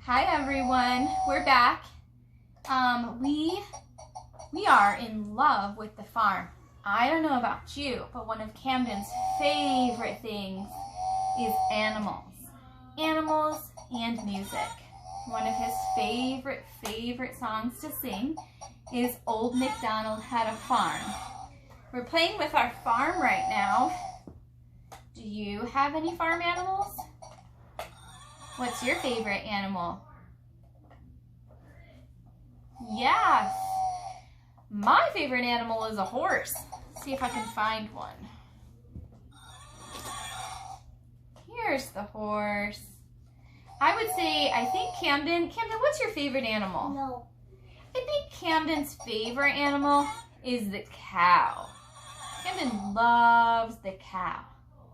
Hi everyone, we're back. We are in love with the farm. I don't know about you, but one of Camden's favorite things is animals. Animals and music. One of his favorite songs to sing is Old McDonald Had a Farm. We're playing with our farm right now. Do you have any farm animals? What's your favorite animal? Yes. My favorite animal is a horse. Let's see if I can find one. Here's the horse. I would say, I think Camden, what's your favorite animal? No. I think Camden's favorite animal is the cow. Camden loves the cow.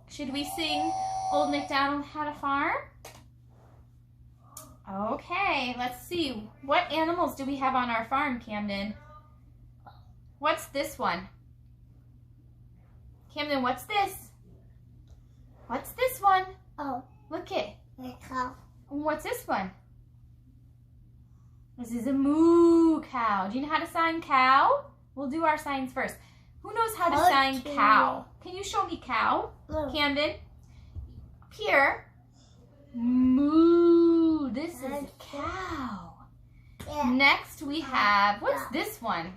Should we sing Old MacDonald Had a Farm? Okay, let's see. What animals do we have on our farm, Camden? What's this one? Camden, what's this? What's this one? Oh, look it. the cow. What's this one? This is a moo cow. Do you know how to sign cow? We'll do our signs first. Who knows how to sign cow? Can you show me cow? No. Camden? Up here. Moo. This is a cow. Yeah. Next we have, what's this one?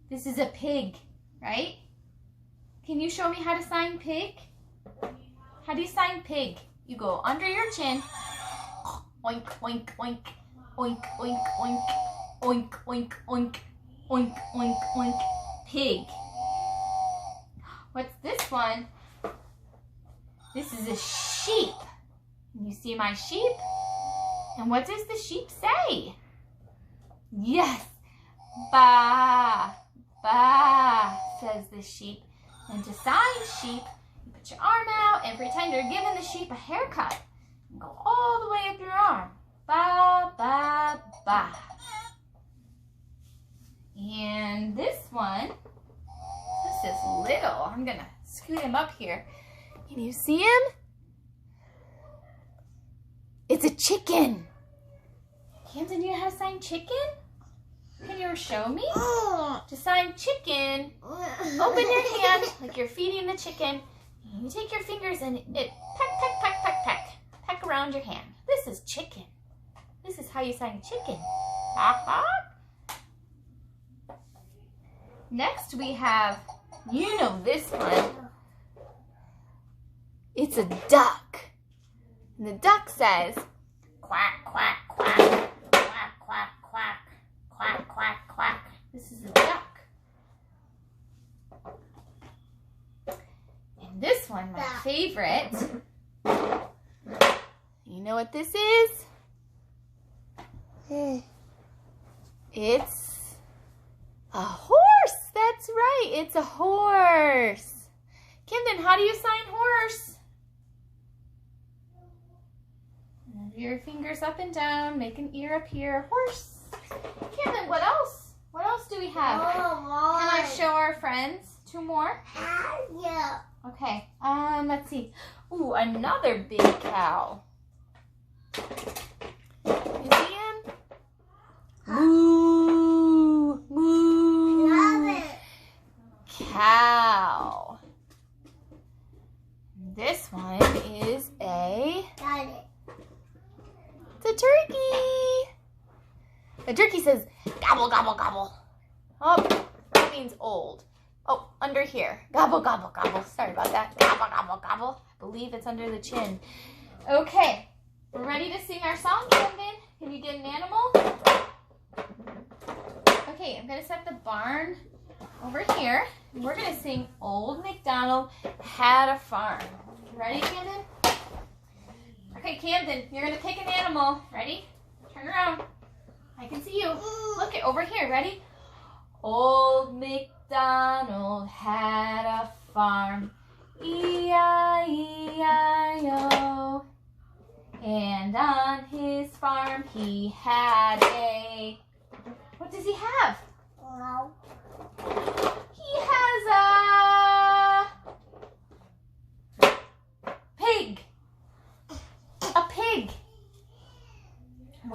This is a pig, right? Can you show me how to sign pig? How do you sign pig? You go under your chin. Oink, oink, oink. Oink, oink, oink. Oink, oink, oink. Oink, oink, oink. Pig. What's this one? This is a sheep. Can you see my sheep? And what does the sheep say? Yes. Ba, ba, says the sheep. And to sign sheep, you put your arm out and pretend you're giving the sheep a haircut. And go all the way up your arm. Ba, ba, ba. And this one, this is little. I'm going to scoot him up here. Can you see him? It's a chicken. Camden, do you know how to sign chicken? Can you show me? To sign chicken, open your hand like you're feeding the chicken. You take your fingers and it peck, peck, peck, peck, peck. Peck around your hand. This is chicken. This is how you sign chicken. Next we have, you know this one. It's a duck. And the duck says, quack, quack, quack, quack, quack, quack, quack, quack, quack. This is a duck. And this one, my favorite. You know what this is? It's a horse. That's right. It's a horse. Camden, how do you sign horse? Move your fingers up and down. Make an ear up here. Horse. Camden, what else? What else do we have? Can I show our friends? Two more? Yeah. Okay. Let's see. Ooh, another big cow. You see him? Moo, moo. Love it. Cow. This one is Got it. it's a turkey. The turkey says, gobble, gobble, gobble. Oh, that means old. Oh, under here. Gobble, gobble, gobble. Sorry about that. Gobble, gobble, gobble. I believe it's under the chin. Okay, we're ready to sing our song, Camden. Can you get an animal? Okay, I'm going to set the barn over here. And we're going to sing Old MacDonald Had a Farm. Ready, Camden? Okay, Camden, you're going to pick an animal. Ready? Turn around. I can see you. Look it over here. Ready? Old MacDonald had a farm. E-I-E-I-O. And on his farm he had a... What does he have? Wow. He has a pig. A pig.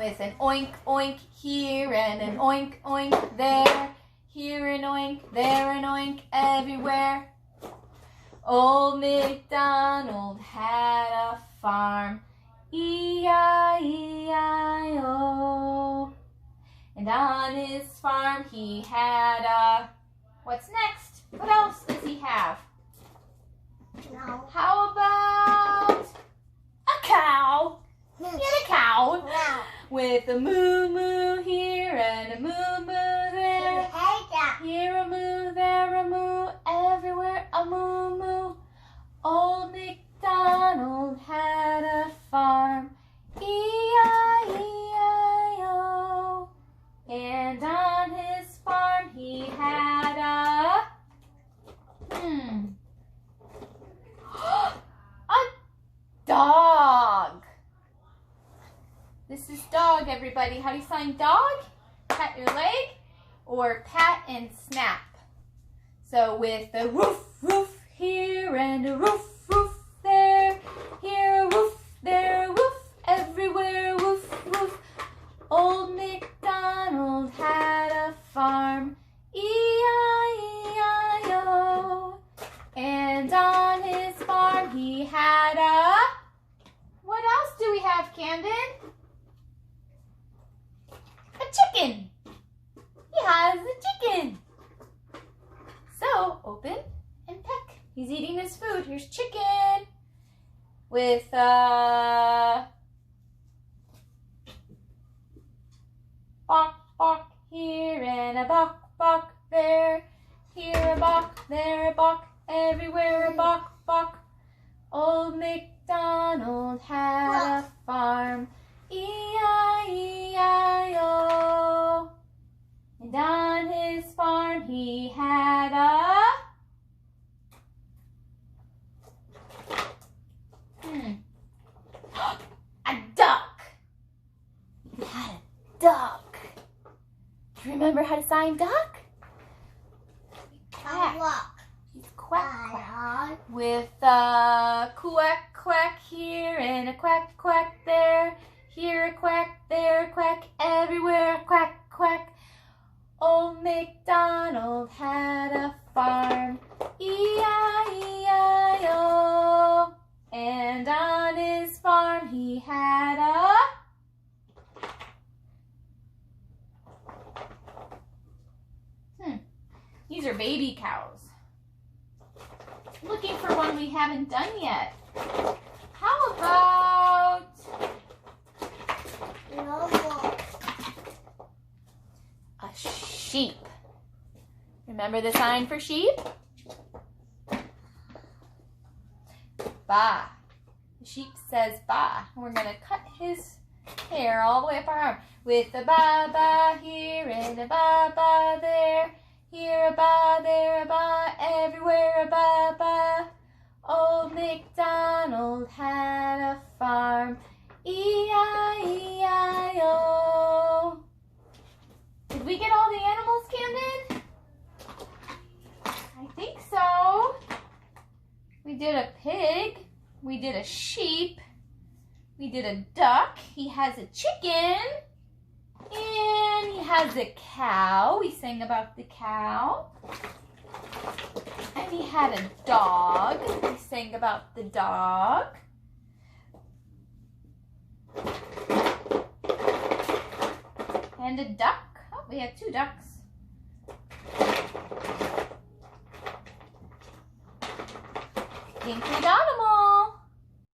with an oink, oink here and an oink, oink there. Here an oink, there an oink, everywhere. Old McDonald had a farm, E-I-E-I-O. And on his farm he had a... What's next? What else does he have? No. How about a cow? He had a cow No. with a moo-moo here and a moo-moo there. Here a moo, there a moo, everywhere a moo-moo. Old McDonald had a farm, E-I-E-I-O. And on his farm he had a... a dog. This is dog, everybody. How do you sign dog? Pat your leg or pat and snap. So with a woof, woof here and a woof, woof there. Here a woof, there a woof, everywhere woof, woof. Old McDonald had a farm, E-I-E-I-O. And on his farm he had a... What else do we have, Camden? A chicken. He has a chicken. So, open and peck. He's eating his food. Here's chicken with bok, bok here and a bok, bok there. Here a bok, there a bok, everywhere a bok, bok. Old McDonald had a farm, E-I-E-I-O. And on his farm he had a... a duck. He had a duck. Do you remember how to sign duck? Quack. He's quack, quack. With a quack, quack here and a quack, quack there. Here a quack, there a quack, everywhere a quack, quack. Old McDonald had a farm, E-I-E-I-O. And on his farm he had a... These are baby cows. Looking for one we haven't done yet. How about... a sheep. Remember the sign for sheep? Ba. The sheep says ba. And we're going to cut his hair all the way up our arm. With a ba here and a ba there. Here a ba, there a ba, everywhere a ba. Old McDonald had a farm, E-I-E-I-O. Did we get all the animals, Camden? I think so. We did a pig. We did a sheep. We did a duck. He has a chicken. And he has a cow. We sang about the cow. And he had a dog. We sang about the dog. And a duck. Oh, we had 2 ducks. Think we got them